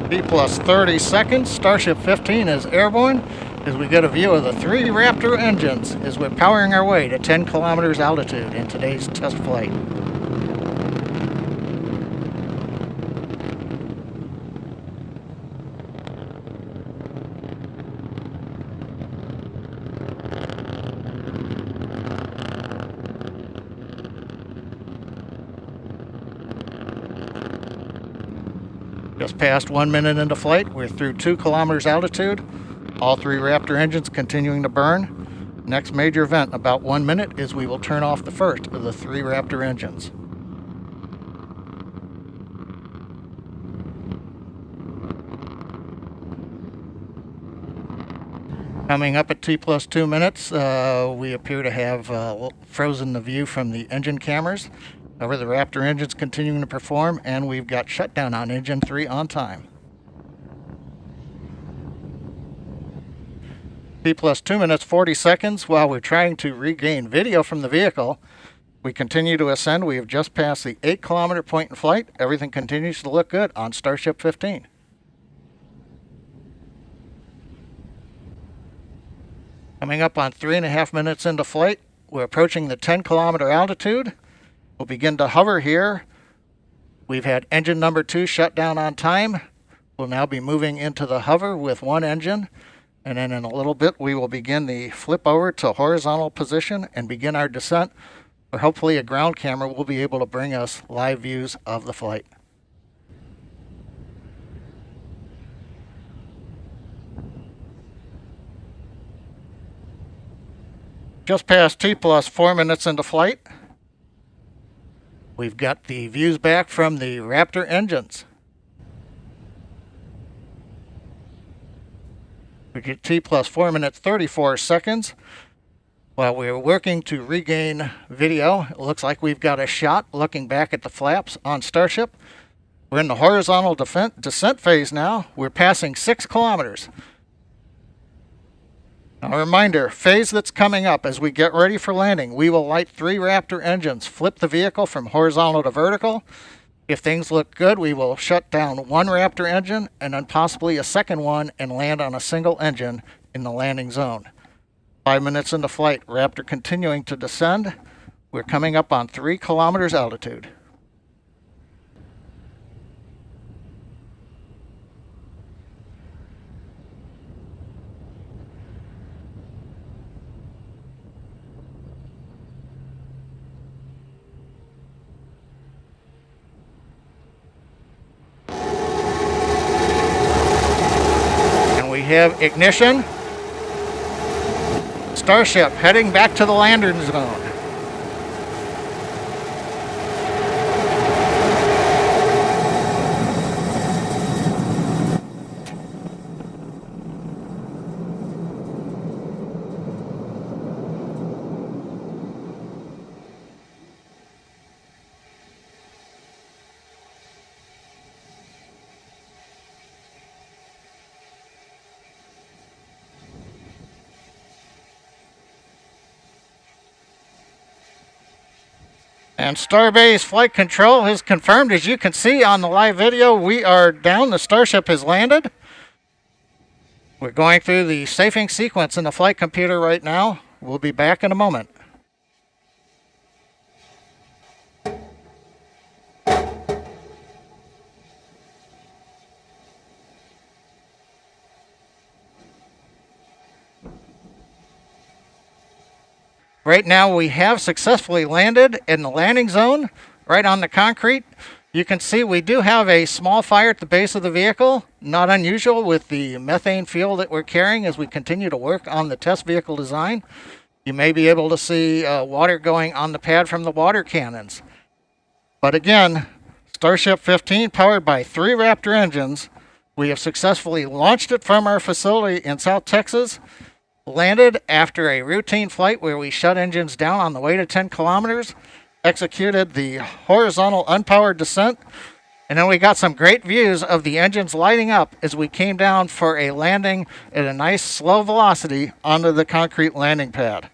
T plus 30 seconds, Starship 15 is airborne as we get a view of the 3 Raptor engines as we're powering our way to 10 kilometers altitude in today's test flight. Just past 1 minute into flight, we're through 2 kilometers altitude. All 3 Raptor engines continuing to burn. Next major event, about 1 minute, is we will turn off the first of the 3 Raptor engines. Coming up at T plus 2 minutes, we appear to have frozen the view from the engine cameras. However, the Raptor engine's continuing to perform, and we've got shutdown on engine 3 on time. T plus 2 minutes, 40 seconds. While we're trying to regain video from the vehicle, we continue to ascend. We have just passed the 8-kilometer point in flight. Everything continues to look good on Starship 15. Coming up on 3.5 minutes into flight, we're approaching the 10-kilometer altitude. We'll begin to hover here. We've had engine number 2 shut down on time. We'll now be moving into the hover with 1 engine. And then in a little bit, we will begin the flip over to horizontal position and begin our descent. But hopefully a ground camera will be able to bring us live views of the flight. Just past T plus 4 minutes into flight. We've got the views back from the Raptor engines. We get T plus 4 minutes, 34 seconds. While we're working to regain video, it looks like we've got a shot looking back at the flaps on Starship. We're in the horizontal descent phase now. We're passing 6 kilometers. Now, a reminder, phase that's coming up as we get ready for landing, we will light 3 Raptor engines, flip the vehicle from horizontal to vertical. If things look good, we will shut down 1 Raptor engine and then possibly a second one and land on a single engine in the landing zone. 5 minutes into flight, Raptor continuing to descend. We're coming up on 3 kilometers altitude. We have ignition. Starship heading back to the landing zone. And Starbase Flight Control has confirmed, as you can see on the live video, we are down. The Starship has landed. We're going through the safing sequence in the flight computer right now. We'll be back in a moment. Right now we have successfully landed in the landing zone, right on the concrete. You can see we do have a small fire at the base of the vehicle, not unusual with the methane fuel that we're carrying as we continue to work on the test vehicle design. You may be able to see water going on the pad from the water cannons. But again, Starship 15 powered by 3 Raptor engines. We have successfully launched it from our facility in South Texas. Landed after a routine flight where we shut engines down on the way to 10 kilometers, executed the horizontal unpowered descent, and then we got some great views of the engines lighting up as we came down for a landing at a nice slow velocity onto the concrete landing pad.